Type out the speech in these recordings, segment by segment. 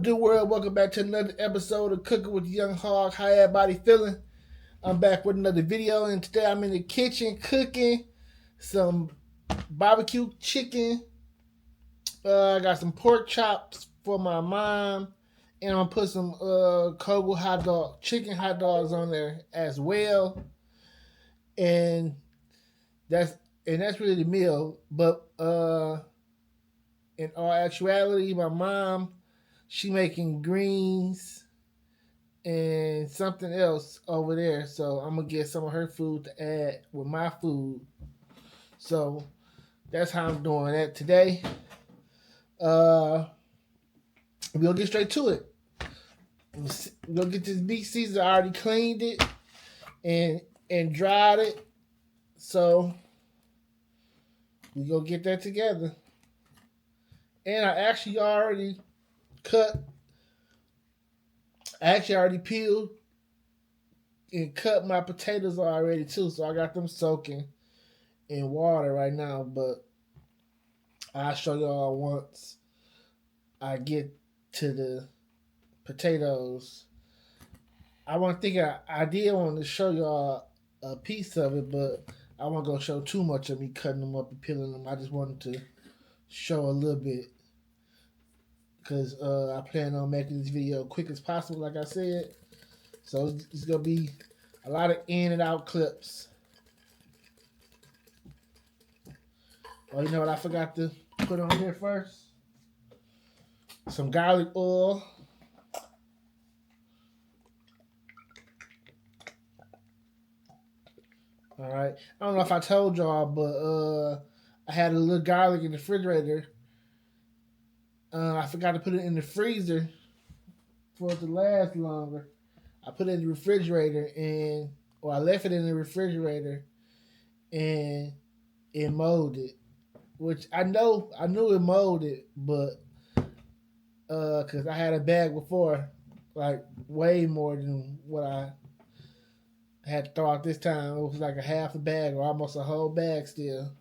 Do world, welcome back to another episode of Cooking with Young Hog. How everybody feeling? I'm back with another video, and today I'm in the kitchen cooking some barbecue chicken. I got some pork chops for my mom, and I'm gonna put some Kogel chicken hot dogs on there as well. And that's really the meal. But in all actuality, my mom, she making greens and something else over there. So I'm gonna get some of her food to add with my food. So that's how I'm doing that today. We'll get straight to it. We'll get this beef season. I already cleaned it and dried it. So we go get that together. And I actually already peeled and cut my potatoes already too. So I got them soaking in water right now. But I'll show y'all once I get to the potatoes. I did want to show y'all a piece of it, but I wasn't gonna show too much of me cutting them up and peeling them. I just wanted to show a little bit because I plan on making this video quick as possible, like I said. So it's gonna be a lot of in and out clips. Oh, you know what I forgot to put on here first? Some garlic oil. All right. I don't know if I told y'all, but I had a little garlic in the refrigerator. I forgot to put it in the freezer for it to last longer. I put it in the refrigerator I left it in the refrigerator and it molded. Which I knew it molded, but because I had a bag before, like way more than what I had to throw out this time. It was like a half a bag or almost a whole bag still.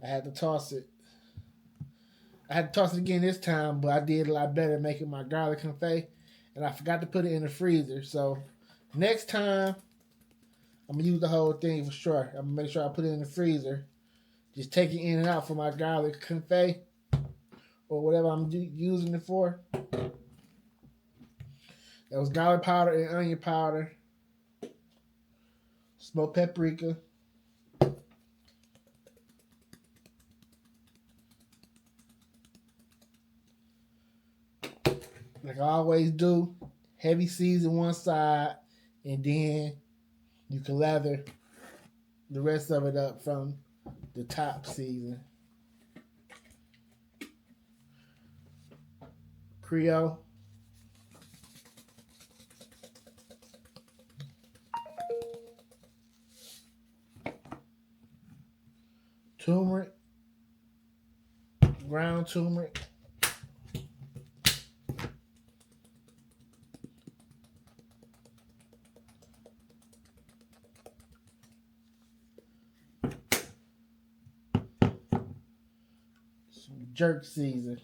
I had to toss it. I had to toss it again this time, but I did a lot better making my garlic confit, and I forgot to put it in the freezer. So next time, I'm going to use the whole thing for sure. I'm going to make sure I put it in the freezer. Just take it in and out for my garlic confit or whatever I'm using it for. That was garlic powder and onion powder, smoked paprika, like I always do. Heavy season one side, and then you can lather the rest of it up from the top season. Creole. Turmeric. Ground turmeric. Some jerk season.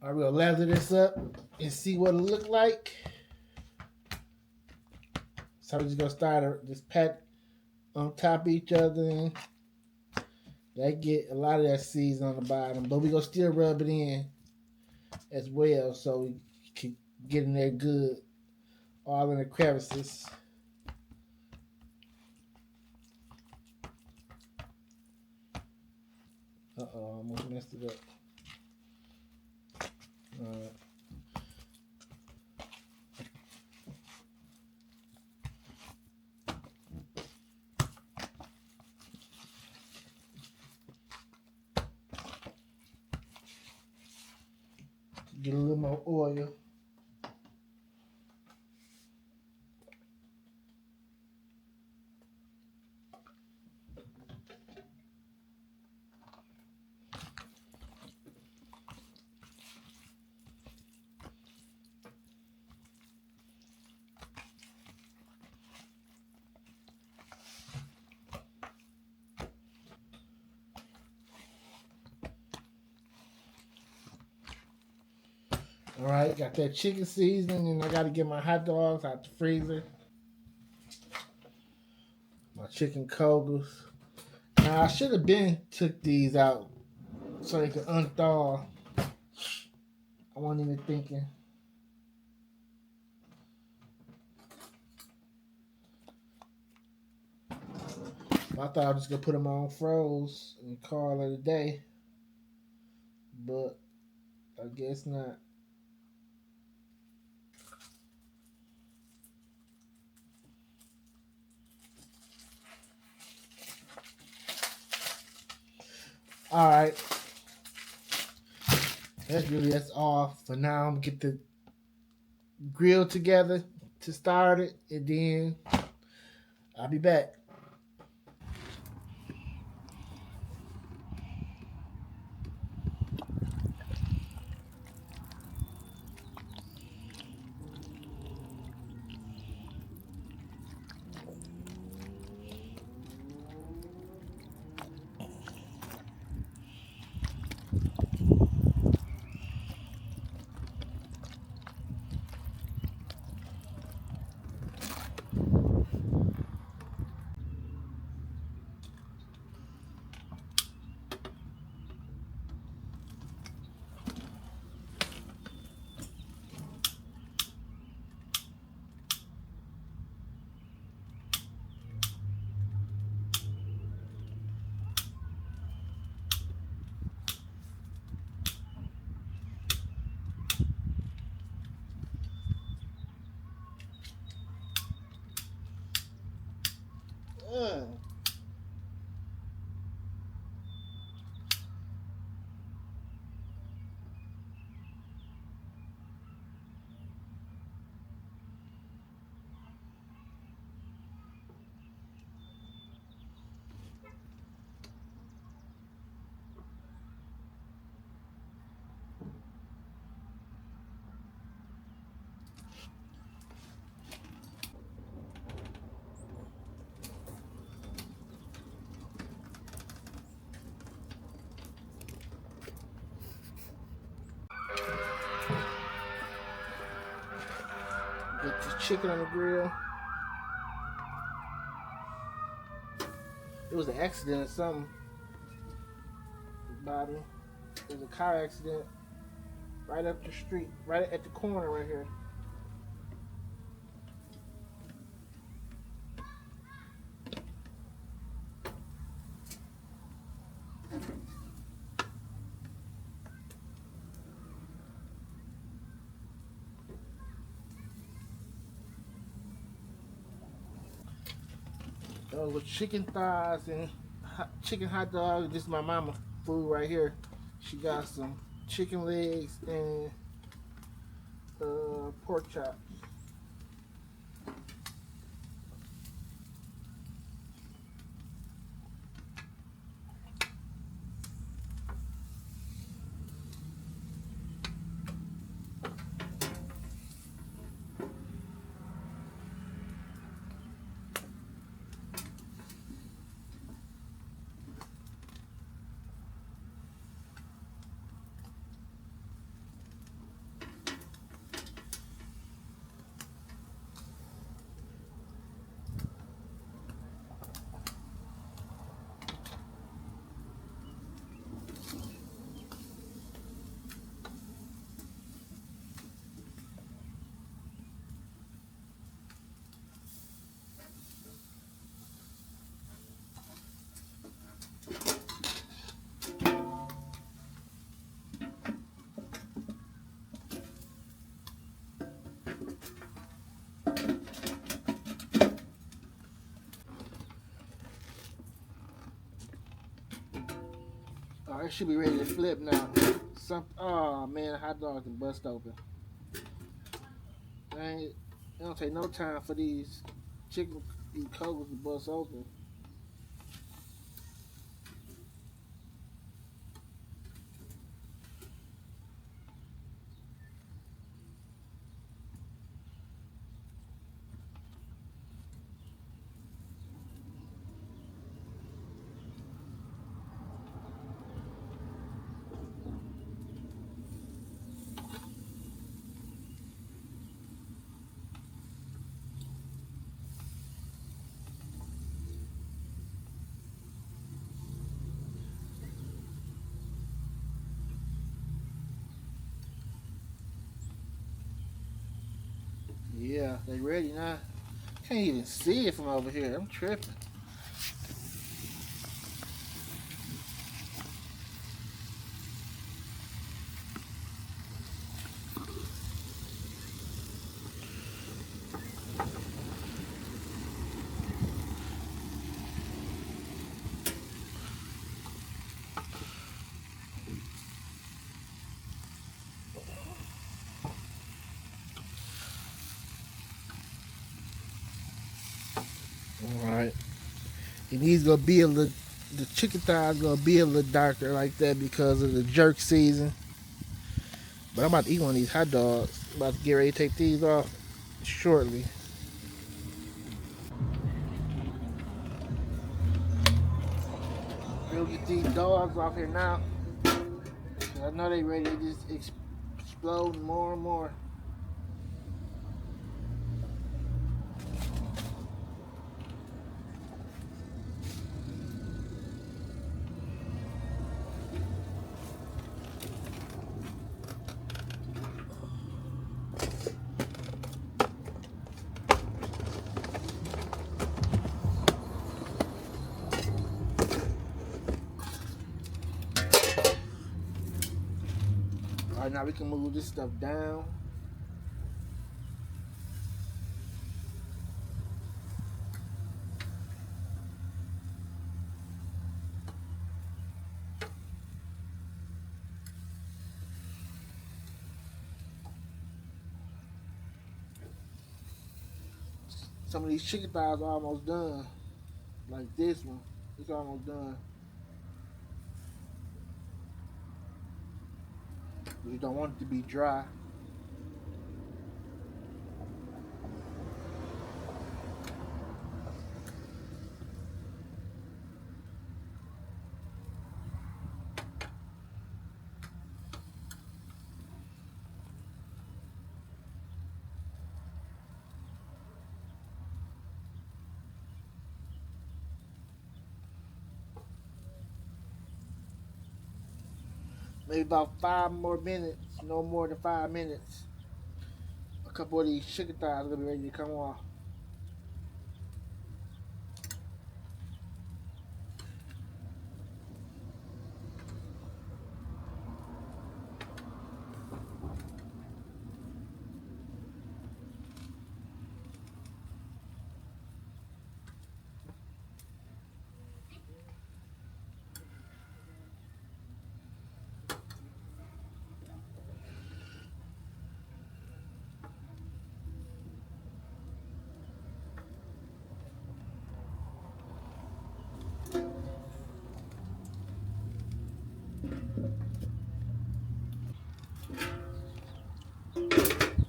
I will lather this up and see what it look like. So we're just gonna start just pat on top of each other. They get a lot of that season on the bottom, but we're gonna still rub it in as well so we can get in there good, all in the crevices. Uh-oh, I almost messed it up. Alright. Get a little more oil. All right, got that chicken seasoning, and I got to get my hot dogs out the freezer. My chicken kogels. Now I should have been took these out so they could unthaw. I wasn't even thinking. I thought I was just gonna put them on froze and call it a day, but I guess not. All right, that's all for now. I'm gonna get the grill together to start it, and then I'll be back. Mm. Get the chicken on the grill. It was an accident or something. Bobby. It was a car accident right up the street, right at the corner right here. Those were chicken thighs and chicken hot dogs. This is my mama food right here. She got some chicken legs and pork chops. Oh, it should be ready to flip now. Oh man, hot dogs can bust open. It don't take no time for these these kogels to bust open. Yeah, they ready now. Can't even see it from over here. I'm tripping. All right. It needs to be a little. The chicken thighs gonna be a little darker like that because of the jerk season. But I'm about to eat one of these hot dogs. I'm about to get ready to take these off shortly. We'll get these dogs off here now. I know they ready to just explode more and more. All right, now we can move this stuff down. Some of these chicken thighs are almost done. Like this one, it's almost done. You don't want it to be dry. Maybe about 5 more minutes, no more than 5 minutes. A couple of these chicken thighs are gonna be ready to come off.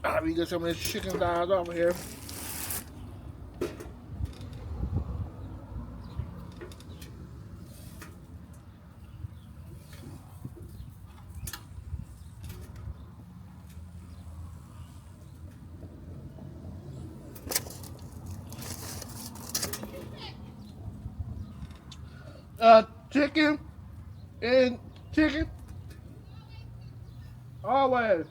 Alright, we get some of this chicken thighs over here. Chicken and chicken. Always.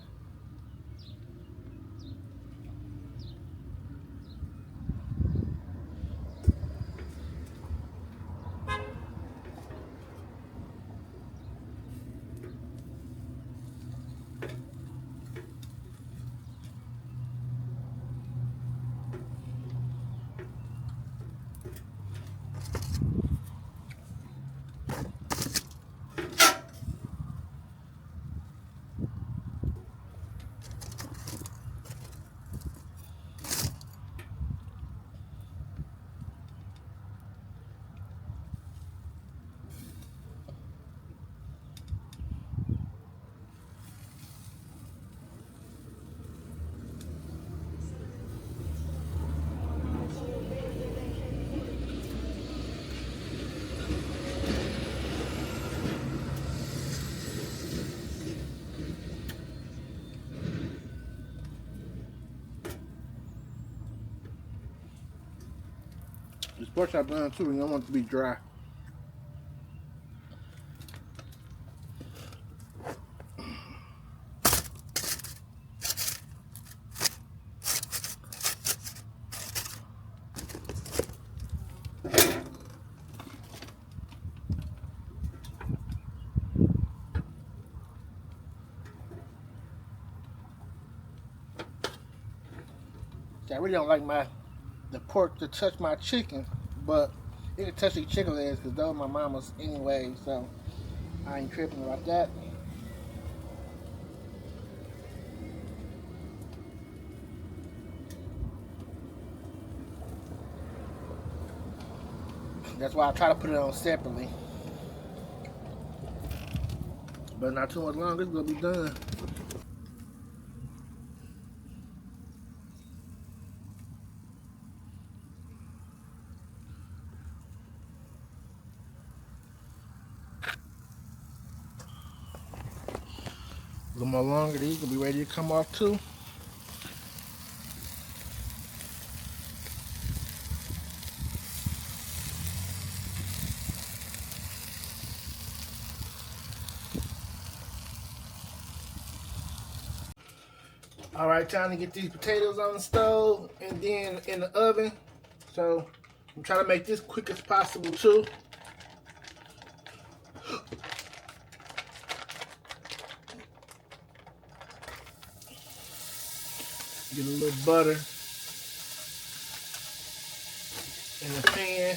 This pork chop done too, and I want it to be dry. I really don't like the pork to touch my chicken, but it can touch the chicken legs because those are my mama's anyway, so I ain't tripping about that. That's why I try to put it on separately. But not too much longer, it's gonna be done. A little more longer, these will be ready to come off too. All right, time to get these potatoes on the stove and then in the oven. So I'm trying to make this quick as possible too. Get a little butter in the pan.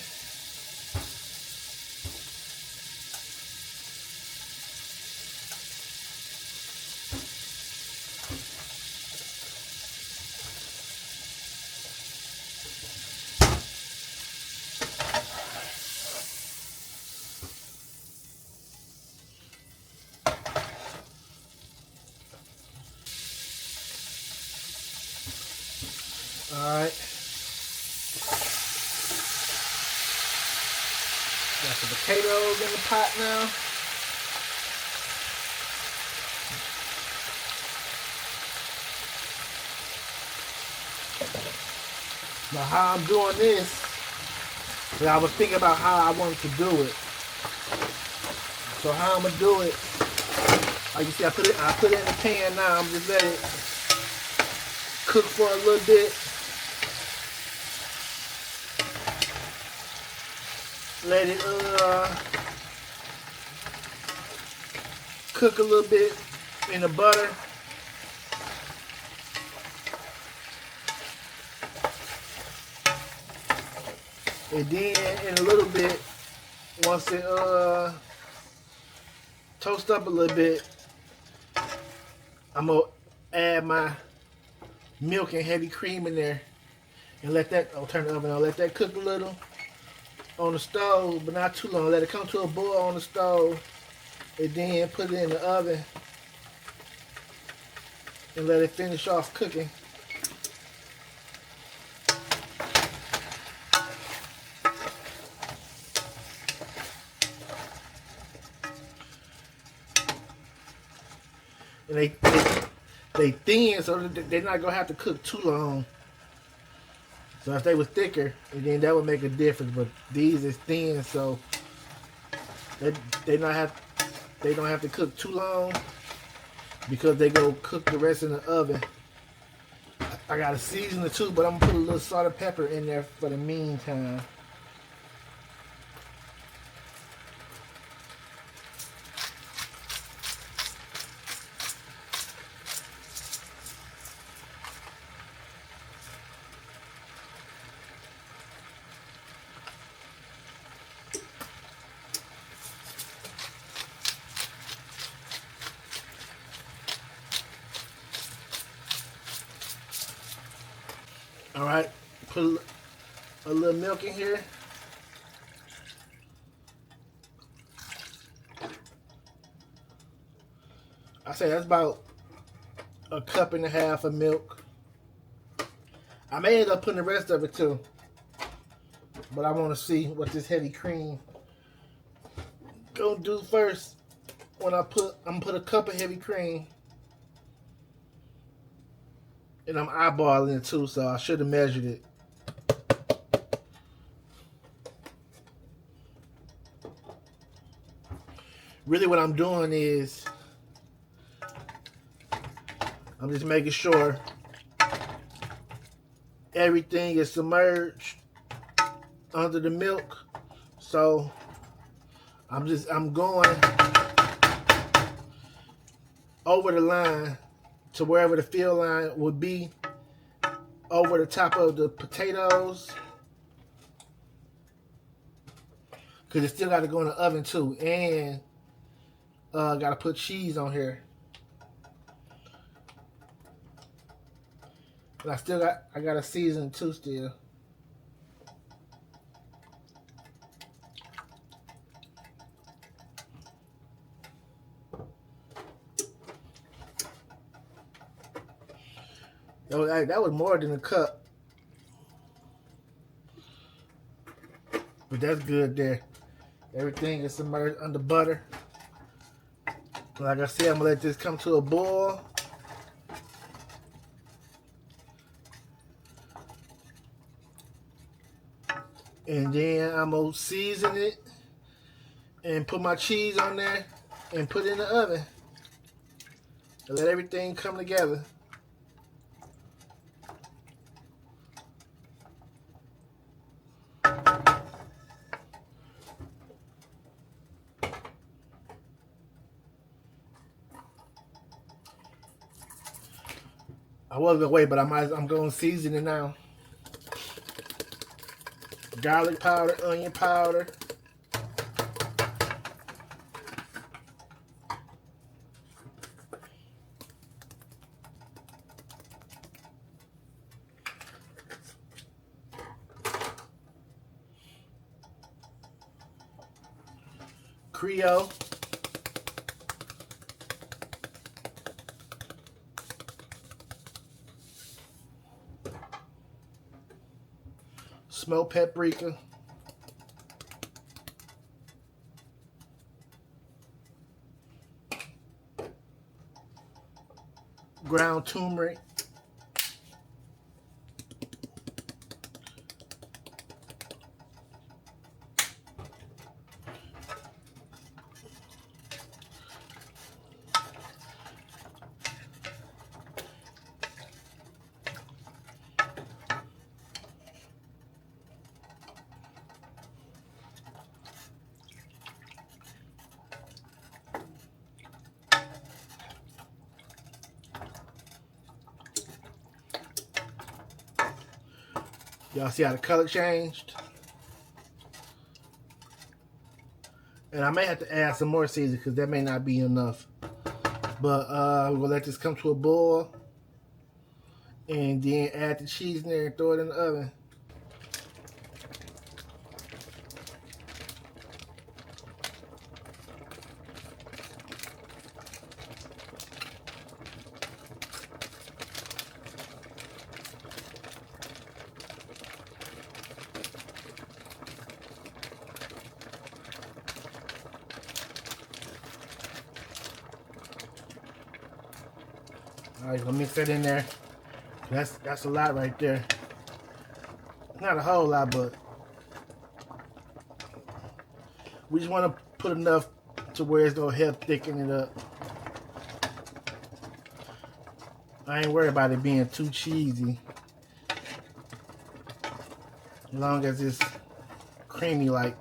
Alright. Got some potatoes in the pot now. Now how I'm doing this, I was thinking about how I wanted to do it. So how I'm gonna do it, like you see, I put it in the pan now. I'm just letting it cook for a little bit. Let it cook a little bit in the butter. And then in a little bit, once it toast up a little bit, I'm gonna add my milk and heavy cream in there and let that, I'll turn the oven on, let that cook a little on the stove, but not too long. Let it come to a boil on the stove and then put it in the oven and let it finish off cooking. And they thin, so they're not gonna have to cook too long. So if they were thicker, then that would make a difference. But these is thin, so they don't have to cook too long because they go cook the rest in the oven. I got to season it too, but I'm gonna put a little salt and pepper in there for the meantime. All right, put a little milk in here. I say that's about a cup and a half of milk. I may end up putting the rest of it too, but I want to see what this heavy cream gonna do first. When I'm gonna put a cup of heavy cream. And I'm eyeballing it too, so I should have measured it. Really what I'm doing is I'm just making sure everything is submerged under the milk. So I'm going over the line to wherever the fill line would be, over the top of the potatoes. Because it still got to go in the oven too. And got to put cheese on here. And I got to season too still. That was more than a cup. But that's good there. Everything is submerged under butter. Like I said, I'm going to let this come to a boil. And then I'm going to season it and put my cheese on there and put it in the oven. And let everything come together. I was gonna wait, but I'm going to season it now. Garlic powder, onion powder. Creole. Smoked paprika. Ground turmeric. Y'all see how the color changed? And I may have to add some more seasoning because that may not be enough. But we're going to let this come to a boil. And then add the cheese in there and throw it in the oven. All right, gonna mix that in there. That's a lot right there. Not a whole lot, but we just want to put enough to where it's gonna help thicken it up. I ain't worried about it being too cheesy, as long as it's creamy like.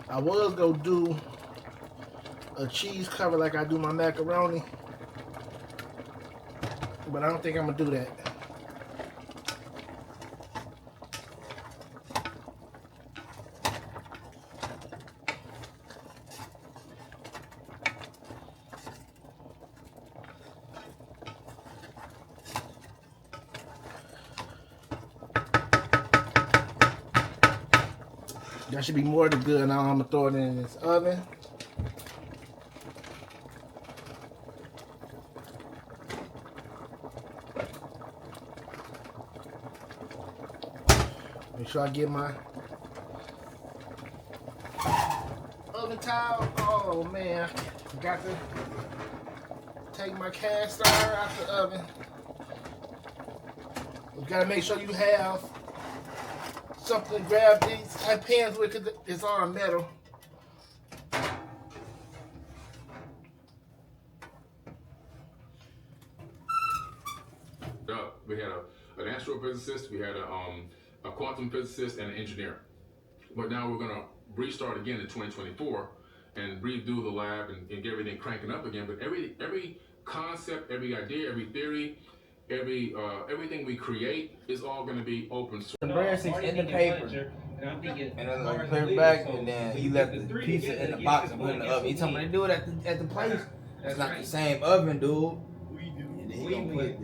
I was gonna do a cheese cover like I do my macaroni, but I don't think I'm gonna do that. That should be more than good. Now I'm gonna throw it in this oven. Make sure I get my oven towel. Oh man, I forgot to Take my cast iron out the oven. You gotta make sure you have something to grab these type pans with, because it's all metal. We had an astrophysicist, we had a quantum physicist, and an engineer. But now we're gonna restart again in 2024 and redo the lab and get everything cranking up again. But every concept, every idea, every theory, everything we create is all going to be open source. The breadsticks in the paper, and then like put it back, and then he left the pizza in the box and put it in the oven. He told me to do it at the place. It's not the same oven, dude. And then he gonna put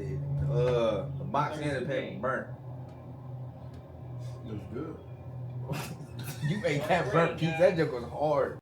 the box in the paper burnt. Looks good. You ate that burnt pizza. That joke was hard.